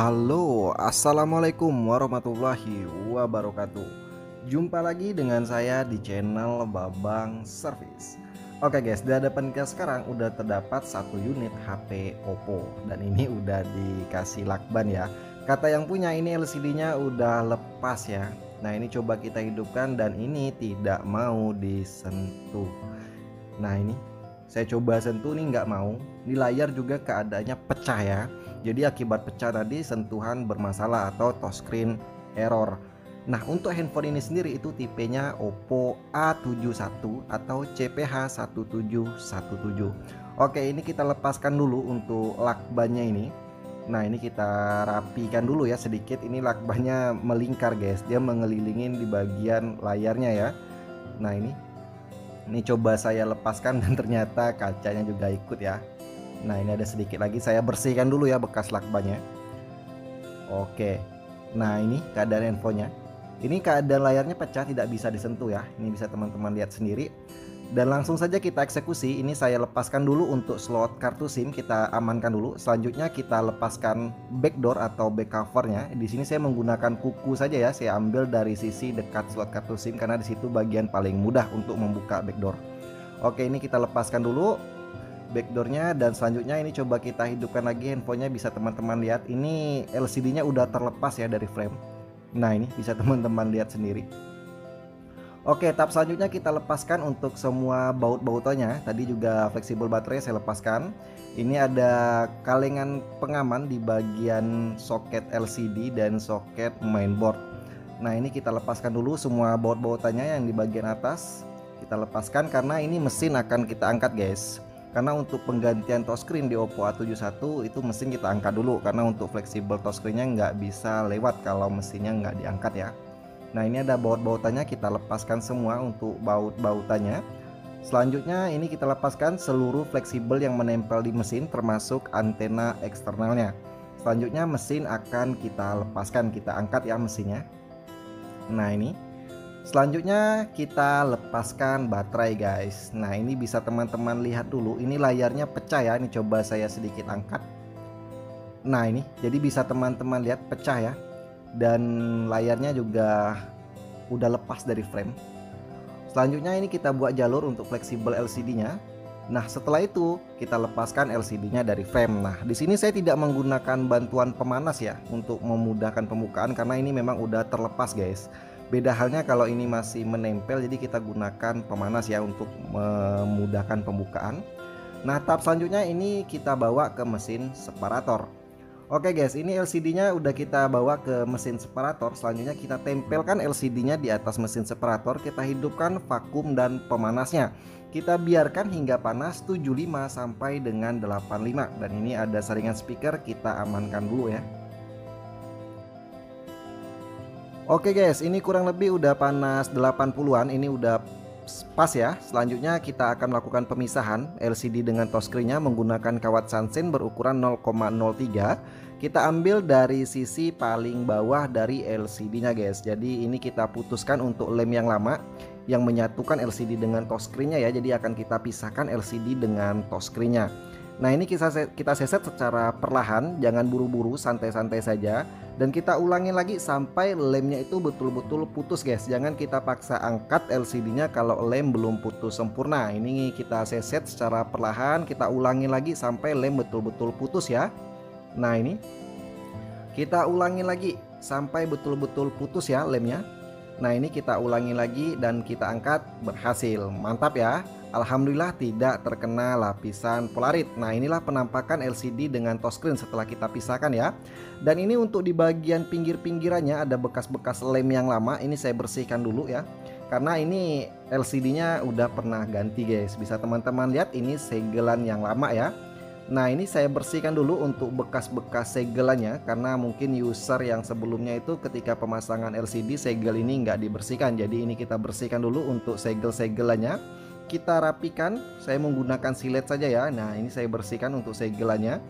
Halo, assalamualaikum warahmatullahi wabarakatuh. Jumpa lagi dengan saya di channel Babang Service. Oke guys, di hadapan kita sekarang udah terdapat satu unit HP Oppo dan ini udah dikasih lakban ya. Kata yang punya ini LCD-nya udah lepas ya. Nah ini coba kita hidupkan dan ini tidak mau disentuh. Nah ini saya coba sentuh nih nggak mau. Di layar juga keadaannya pecah ya. Jadi akibat pecah tadi sentuhan bermasalah atau touchscreen error. Nah untuk handphone ini sendiri itu tipenya Oppo A71 atau CPH1717. Oke, ini kita lepaskan dulu untuk lakbannya ini. Nah ini kita rapikan dulu ya sedikit. Ini lakbannya melingkar guys, dia mengelilingin di bagian layarnya ya. Nah ini coba saya lepaskan dan ternyata kacanya juga ikut ya. Nah ini ada sedikit lagi, saya bersihkan dulu ya bekas lakbannya. Oke, nah ini keadaan handphonenya. Ini keadaan layarnya pecah, tidak bisa disentuh ya. Ini bisa teman-teman lihat sendiri. Dan langsung saja kita eksekusi. Ini saya lepaskan dulu untuk slot kartu SIM, kita amankan dulu. Selanjutnya kita lepaskan backdoor atau back covernya. Di sini saya menggunakan kuku saja ya. Saya ambil dari sisi dekat slot kartu SIM karena di situ bagian paling mudah untuk membuka backdoor. Oke, ini kita lepaskan dulu backdoornya dan selanjutnya ini coba kita hidupkan lagi handphonenya. Bisa teman-teman lihat ini LCD-nya udah terlepas ya dari frame. Nah ini bisa teman-teman lihat sendiri. Oke, tahap selanjutnya kita lepaskan untuk semua baut-bautannya. Tadi juga fleksibel baterai saya lepaskan. Ini ada kalengan pengaman di bagian soket LCD dan soket mainboard. Nah ini kita lepaskan dulu semua baut-bautannya yang di bagian atas. Kita lepaskan karena ini mesin akan kita angkat guys. Karena untuk penggantian touchscreen di Oppo A71 itu mesin kita angkat dulu. Karena untuk fleksibel touchscreennya nggak bisa lewat kalau mesinnya nggak diangkat ya. Nah ini ada baut-bautannya, kita lepaskan semua untuk baut-bautannya. Selanjutnya ini kita lepaskan seluruh fleksibel yang menempel di mesin termasuk antena eksternalnya. Selanjutnya mesin akan kita lepaskan, kita angkat ya mesinnya. Nah ini selanjutnya kita lepaskan baterai guys. Nah ini bisa teman-teman lihat dulu, ini layarnya pecah ya. Ini coba saya sedikit angkat. Nah ini jadi bisa teman-teman lihat pecah ya. Dan layarnya juga udah lepas dari frame. Selanjutnya ini kita buat jalur untuk fleksibel LCD-nya. Nah setelah itu kita lepaskan LCD-nya dari frame. Nah di sini saya tidak menggunakan bantuan pemanas ya untuk memudahkan pembukaan karena ini memang udah terlepas guys. Beda halnya kalau ini masih menempel, jadi kita gunakan pemanas ya untuk memudahkan pembukaan. Nah tahap selanjutnya ini kita bawa ke mesin separator. Oke guys, ini LCD-nya udah kita bawa ke mesin separator. Selanjutnya kita tempelkan LCD-nya di atas mesin separator. Kita hidupkan vakum dan pemanasnya. Kita biarkan hingga panas 75 sampai dengan 85. Dan ini ada saringan speaker, kita amankan dulu ya. Oke guys, ini kurang lebih udah panas 80-an. Ini udah pas ya. Selanjutnya kita akan melakukan pemisahan LCD dengan touchscreen-nya menggunakan kawat Sansen berukuran 0,03. Kita ambil dari sisi paling bawah dari LCD-nya guys. Jadi ini kita putuskan untuk lem yang lama yang menyatukan LCD dengan touchscreen-nya ya. Jadi akan kita pisahkan LCD dengan touchscreen-nya. Nah ini kita seset secara perlahan, jangan buru-buru, santai-santai saja. Dan kita ulangi lagi sampai lemnya itu betul-betul putus guys. Jangan kita paksa angkat LCD-nya kalau lem belum putus sempurna. Ini kita seset secara perlahan, kita ulangi lagi sampai lem betul-betul putus ya. Nah ini kita ulangi lagi sampai betul-betul putus ya lemnya. Nah ini kita ulangi lagi dan kita angkat, berhasil. Mantap ya. Alhamdulillah tidak terkena lapisan polarit. Nah inilah penampakan LCD dengan touchscreen setelah kita pisahkan ya. Dan ini untuk di bagian pinggir-pinggirannya ada bekas-bekas lem yang lama. Ini saya bersihkan dulu ya. Karena ini LCD-nya udah pernah ganti guys. Bisa teman-teman lihat ini segelan yang lama ya. Nah ini saya bersihkan dulu untuk bekas-bekas segelannya. Karena mungkin user yang sebelumnya itu ketika pemasangan LCD segel ini nggak dibersihkan. Jadi ini kita bersihkan dulu untuk segel-segelannya. Kita rapikan, saya menggunakan silet saja ya. Nah ini saya bersihkan untuk segelannya.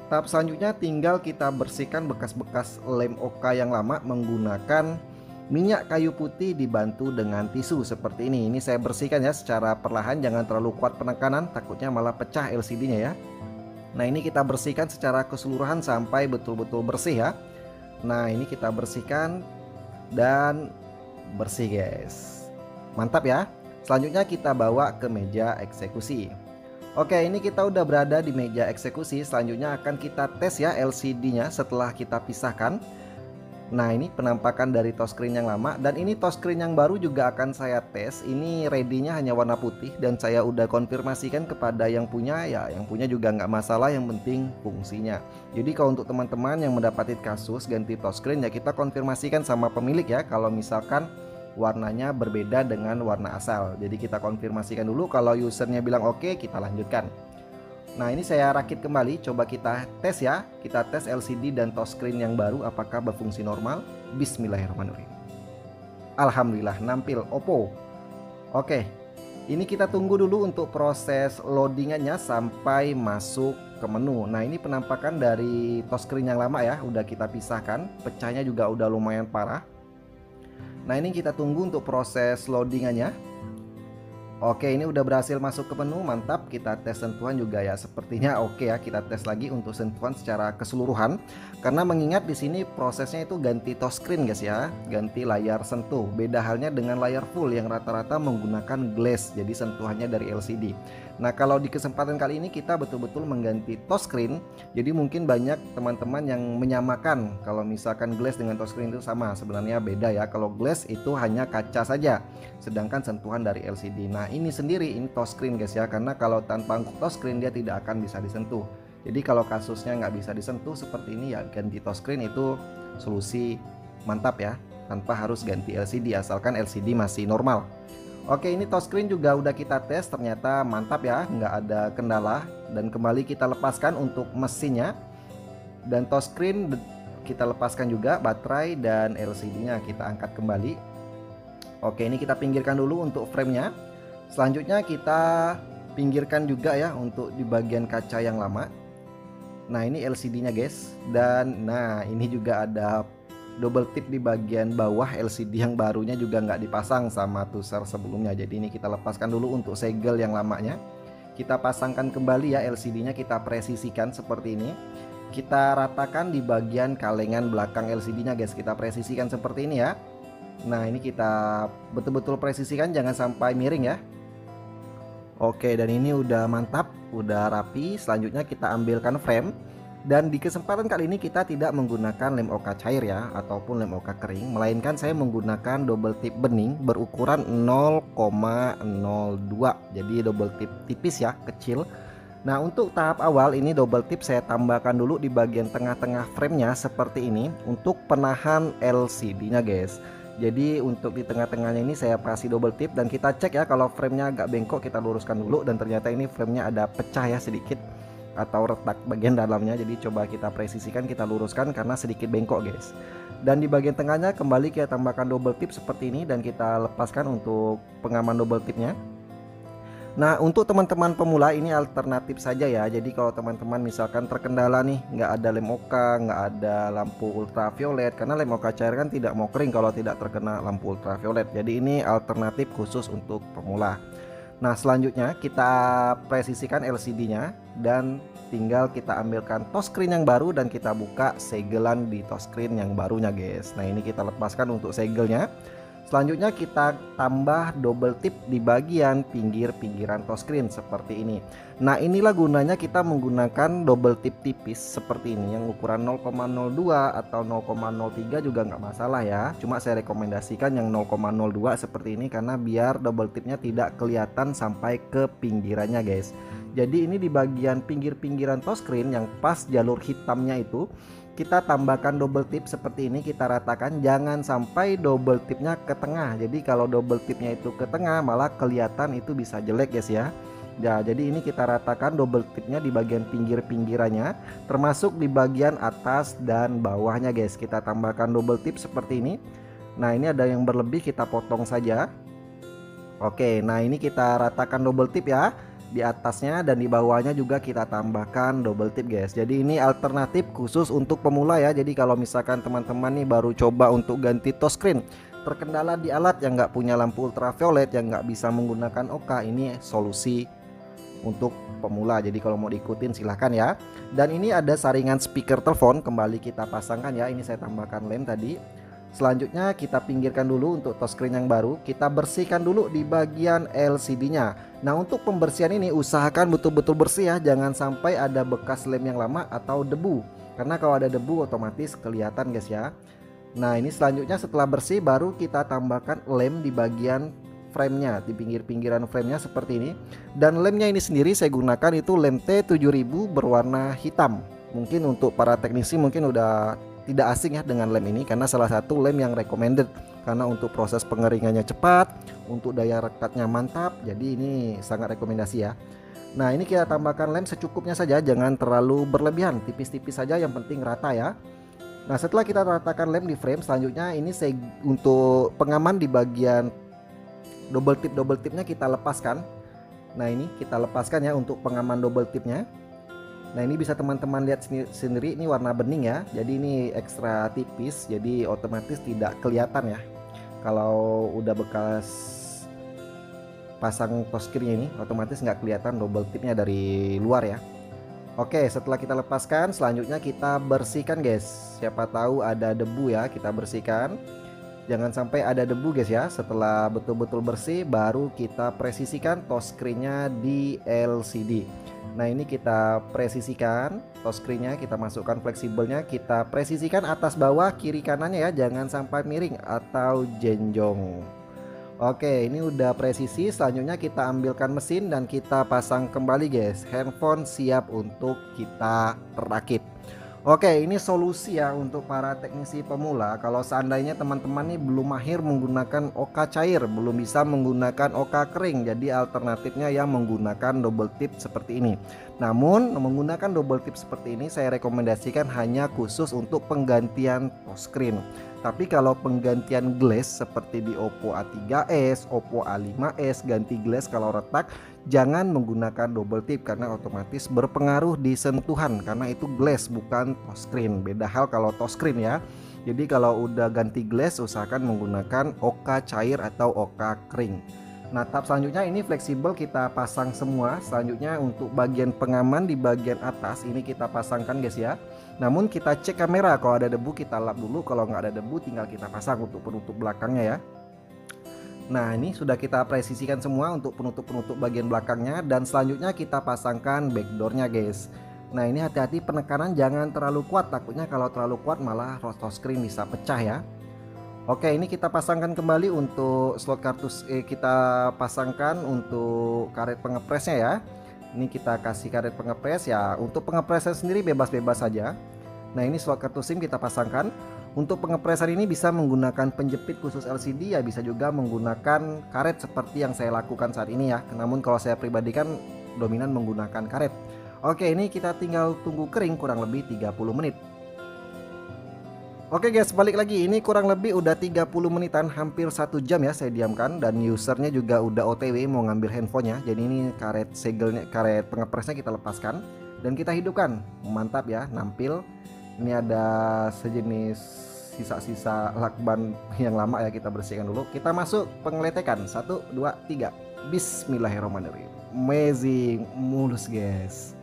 Tahap selanjutnya tinggal kita bersihkan bekas-bekas lem OK yang lama menggunakan minyak kayu putih dibantu dengan tisu seperti ini. Ini saya bersihkan ya secara perlahan, jangan terlalu kuat penekanan, takutnya malah pecah LCD-nya ya. Nah ini kita bersihkan secara keseluruhan sampai betul-betul bersih ya. Nah ini kita bersihkan dan bersih guys. Mantap ya. Selanjutnya kita bawa ke meja eksekusi. Oke, ini kita udah berada di meja eksekusi. Selanjutnya akan kita tes ya LCD-nya setelah kita pisahkan. Nah ini penampakan dari touchscreen yang lama, dan ini touchscreen yang baru juga akan saya tes. Ini ready-nya hanya warna putih dan saya udah konfirmasikan kepada yang punya, ya yang punya juga nggak masalah, yang penting fungsinya. Jadi kalau untuk teman-teman yang mendapati kasus ganti touchscreen ya kita konfirmasikan sama pemilik ya, kalau misalkan warnanya berbeda dengan warna asal. Jadi kita konfirmasikan dulu, kalau usernya bilang oke, kita lanjutkan. Nah ini saya rakit kembali, coba kita tes ya. Kita tes LCD dan touchscreen yang baru apakah berfungsi normal. Bismillahirrahmanirrahim. Alhamdulillah nampil Oppo. Oke, ini kita tunggu dulu untuk proses loadingannya sampai masuk ke menu. Nah ini penampakan dari touchscreen yang lama ya, udah kita pisahkan. Pecahnya juga udah lumayan parah. Nah ini kita tunggu untuk proses loadingannya. Oke, ini udah berhasil masuk ke menu, mantap. Kita tes sentuhan juga ya, sepertinya oke ya. Kita tes lagi untuk sentuhan secara keseluruhan, karena mengingat di sini prosesnya itu ganti touchscreen guys ya, ganti layar sentuh. Beda halnya dengan layar full yang rata-rata menggunakan glass, jadi sentuhannya dari LCD. Nah kalau di kesempatan kali ini kita betul-betul mengganti touchscreen. Jadi mungkin banyak teman-teman yang menyamakan kalau misalkan glass dengan touchscreen itu sama. Sebenarnya beda ya, kalau glass itu hanya kaca saja, sedangkan sentuhan dari LCD. Nah ini sendiri ini touchscreen guys ya, karena kalau tanpa touchscreen dia tidak akan bisa disentuh. Jadi kalau kasusnya nggak bisa disentuh seperti ini ya, ganti touchscreen itu solusi mantap ya, tanpa harus ganti LCD asalkan LCD masih normal. Oke, ini touchscreen juga udah kita tes, ternyata mantap ya, nggak ada kendala. Dan kembali kita lepaskan untuk mesinnya, dan touchscreen kita lepaskan juga, baterai dan LCD-nya kita angkat kembali. Oke, ini kita pinggirkan dulu untuk frame-nya. Selanjutnya kita pinggirkan juga ya untuk di bagian kaca yang lama. Nah ini LCD-nya guys, dan nah ini juga ada double tip di bagian bawah. LCD yang barunya juga nggak dipasang sama tuser sebelumnya, jadi ini kita lepaskan dulu untuk segel yang lamanya. Kita pasangkan kembali ya LCD-nya, kita presisikan seperti ini. Kita ratakan di bagian kalengan belakang LCD-nya guys, kita presisikan seperti ini ya. Nah ini kita betul-betul presisikan, jangan sampai miring ya. Oke, dan ini udah mantap, udah rapi. Selanjutnya kita ambilkan frame. Dan di kesempatan kali ini kita tidak menggunakan lem oka cair ya, ataupun lem oka kering, melainkan saya menggunakan double tip bening berukuran 0,02. Jadi double tip tipis ya, kecil. Nah untuk tahap awal ini double tip saya tambahkan dulu di bagian tengah-tengah framenya seperti ini, untuk penahan LCD-nya guys. Jadi untuk di tengah-tengahnya ini saya kasih double tip, dan kita cek ya, kalau framenya agak bengkok kita luruskan dulu, dan ternyata ini framenya ada pecah ya sedikit, atau retak bagian dalamnya. Jadi coba kita presisikan, kita luruskan karena sedikit bengkok guys. Dan di bagian tengahnya kembali kita tambahkan double tip seperti ini, dan kita lepaskan untuk pengaman double tipnya. Nah untuk teman-teman pemula ini alternatif saja ya. Jadi kalau teman-teman misalkan terkendala nih, nggak ada lem oka, nggak ada lampu ultraviolet, karena lem oka cair kan tidak mau kering kalau tidak terkena lampu ultraviolet. Jadi ini alternatif khusus untuk pemula. Nah selanjutnya kita presisikan LCD-nya, dan tinggal kita ambilkan touchscreen yang baru dan kita buka segelan di touchscreen yang barunya guys. Nah ini kita lepaskan untuk segelnya. Selanjutnya kita tambah double tip di bagian pinggir-pinggiran touchscreen seperti ini. Nah inilah gunanya kita menggunakan double tip tipis seperti ini, yang ukuran 0,02 atau 0,03 juga nggak masalah ya. Cuma saya rekomendasikan yang 0,02 seperti ini, karena biar double tipnya tidak kelihatan sampai ke pinggirannya guys. Jadi ini di bagian pinggir-pinggiran touchscreen yang pas jalur hitamnya itu, kita tambahkan double tip seperti ini, kita ratakan, jangan sampai double tipnya ke tengah. Jadi kalau double tipnya itu ke tengah malah kelihatan itu bisa jelek guys ya. Ya jadi ini kita ratakan double tipnya di bagian pinggir-pinggirannya, termasuk di bagian atas dan bawahnya guys. Kita tambahkan double tip seperti ini. Nah ini ada yang berlebih, kita potong saja. Oke, nah ini kita ratakan double tip ya. Di atasnya dan di bawahnya juga kita tambahkan double tip guys. Jadi ini alternatif khusus untuk pemula ya. Jadi kalau misalkan teman-teman nih baru coba untuk ganti touchscreen, terkendala di alat yang nggak punya lampu ultraviolet, yang nggak bisa menggunakan oka, ini solusi untuk pemula. Jadi kalau mau diikutin silahkan ya. Dan ini ada saringan speaker telepon, kembali kita pasangkan ya. Ini saya tambahkan lem tadi. Selanjutnya kita pinggirkan dulu untuk touchscreen yang baru. Kita bersihkan dulu di bagian LCD-nya. Nah, untuk pembersihan ini usahakan betul-betul bersih ya. Jangan sampai ada bekas lem yang lama atau debu. Karena kalau ada debu otomatis kelihatan guys ya. Nah, ini selanjutnya setelah bersih baru kita tambahkan lem di bagian frame-nya, di pinggir-pinggiran frame-nya seperti ini. Dan lemnya ini sendiri saya gunakan itu lem T7000 berwarna hitam. Mungkin untuk para teknisi mungkin udah tidak asing ya dengan lem ini, karena salah satu lem yang recommended, karena untuk proses pengeringannya cepat, untuk daya rekatnya mantap. Jadi ini sangat rekomendasi ya. Nah, ini kita tambahkan lem secukupnya saja, jangan terlalu berlebihan, tipis-tipis saja, yang penting rata ya. Nah, setelah kita ratakan lem di frame, selanjutnya ini saya untuk pengaman di bagian double tipnya kita lepaskan. Nah, ini kita lepaskan ya untuk pengaman double tipnya. Nah, ini bisa teman-teman lihat sendiri, ini warna bening ya. Jadi ini ekstra tipis, jadi otomatis tidak kelihatan ya. Kalau udah bekas pasang touchscreen ini otomatis nggak kelihatan double tipnya dari luar ya. Oke, setelah kita lepaskan, selanjutnya kita bersihkan guys. Siapa tahu ada debu ya, kita bersihkan. Jangan sampai ada debu guys ya. Setelah betul-betul bersih, baru kita presisikan touchscreen-nya di LCD. Nah, ini kita presisikan touchscreen-nya, kita masukkan fleksibelnya, kita presisikan atas bawah kiri kanannya ya, jangan sampai miring atau jenjong. Oke, ini udah presisi. Selanjutnya kita ambilkan mesin dan kita pasang kembali guys. Handphone siap untuk kita rakit. Oke, ini solusi ya untuk para teknisi pemula. Kalau seandainya teman-teman nih belum mahir menggunakan oka cair, belum bisa menggunakan oka kering, jadi alternatifnya yang menggunakan double tip seperti ini. Namun menggunakan double tip seperti ini saya rekomendasikan hanya khusus untuk penggantian touchscreen. Tapi kalau penggantian glass seperti di Oppo A3s, Oppo A5s, ganti glass kalau retak, jangan menggunakan double tip karena otomatis berpengaruh di sentuhan, karena itu glass bukan touchscreen. Beda hal kalau touchscreen ya. Jadi kalau udah ganti glass usahakan menggunakan oka cair atau oka kering. Nah, tahap selanjutnya ini fleksibel kita pasang semua. Selanjutnya untuk bagian pengaman di bagian atas ini kita pasangkan guys ya. Namun kita cek kamera, kalau ada debu kita lap dulu, kalau nggak ada debu tinggal kita pasang untuk penutup belakangnya ya. Nah, ini sudah kita presisikan semua untuk penutup-penutup bagian belakangnya, dan selanjutnya kita pasangkan backdoornya guys. Nah, ini hati-hati penekanan jangan terlalu kuat, takutnya kalau terlalu kuat malah touchscreen bisa pecah ya. Oke, ini kita pasangkan kembali untuk slot kartu, kita pasangkan untuk karet pengepresnya ya. Ini kita kasih karet pengepres ya. Untuk pengepresan sendiri bebas-bebas saja. Nah, ini slot kartu SIM kita pasangkan. Untuk pengepresan ini bisa menggunakan penjepit khusus LCD ya, bisa juga menggunakan karet seperti yang saya lakukan saat ini ya. Namun kalau saya pribadi kan dominan menggunakan karet. Oke, ini kita tinggal tunggu kering kurang lebih 30 menit. Oke guys, balik lagi, ini kurang lebih udah 30 menitan, hampir 1 jam ya saya diamkan, dan usernya juga udah OTW mau ngambil handphonenya. Jadi ini karet segelnya, karet pengepresnya kita lepaskan dan kita hidupkan. Mantap ya, nampil. Ini ada sejenis sisa-sisa lakban yang lama ya, kita bersihkan dulu. Kita masuk penggeletekan, 1, 2, 3. Bismillahirrahmanirrahim. Amazing, mulus guys.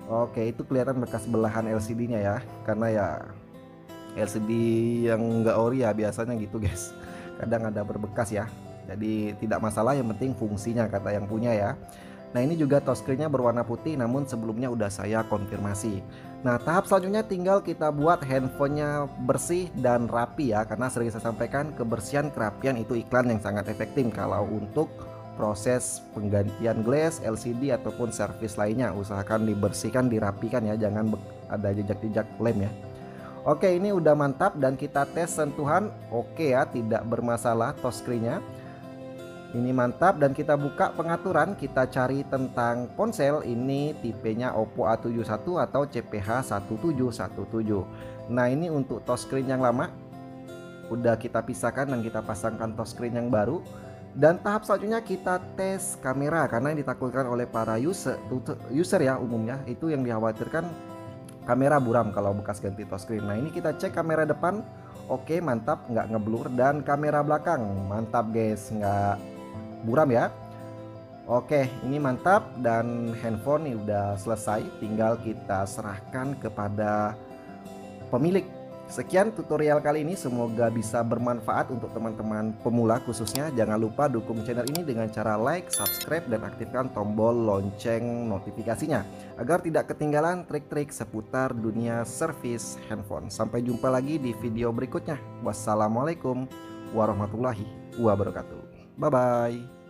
Oke, itu kelihatan bekas belahan LCD-nya ya, karena ya LCD yang enggak ori ya biasanya gitu guys, kadang ada berbekas ya. Jadi tidak masalah, yang penting fungsinya kata yang punya ya. Nah, ini juga touchscreen-nya berwarna putih, namun sebelumnya udah saya konfirmasi. Nah, tahap selanjutnya tinggal kita buat handphonenya bersih dan rapi ya, karena sering saya sampaikan kebersihan kerapian itu iklan yang sangat efektif kalau untuk proses penggantian glass, LCD ataupun servis lainnya. Usahakan dibersihkan, dirapikan ya, jangan ada jejak-jejak lem ya. Oke, ini udah mantap dan kita tes sentuhan. Oke ya, tidak bermasalah touchscreen-nya. Ini mantap, dan kita buka pengaturan, kita cari tentang ponsel. Ini tipenya Oppo A71 atau CPH1717. Nah, ini untuk touchscreen yang lama udah kita pisahkan dan kita pasangkan touchscreen yang baru. Dan tahap selanjutnya kita tes kamera, karena yang ditakutkan oleh para user ya umumnya itu yang dikhawatirkan kamera buram kalau bekas ganti touchscreen. Nah, ini kita cek kamera depan. Oke, mantap, nggak ngeblur. Dan kamera belakang mantap guys, nggak buram ya. Oke, ini mantap dan handphone nih udah selesai, tinggal kita serahkan kepada pemilik. Sekian tutorial kali ini, semoga bisa bermanfaat untuk teman-teman pemula khususnya. Jangan lupa dukung channel ini dengan cara like, subscribe, dan aktifkan tombol lonceng notifikasinya agar tidak ketinggalan trik-trik seputar dunia servis handphone. Sampai jumpa lagi di video berikutnya. Wassalamualaikum warahmatullahi wabarakatuh. Bye bye.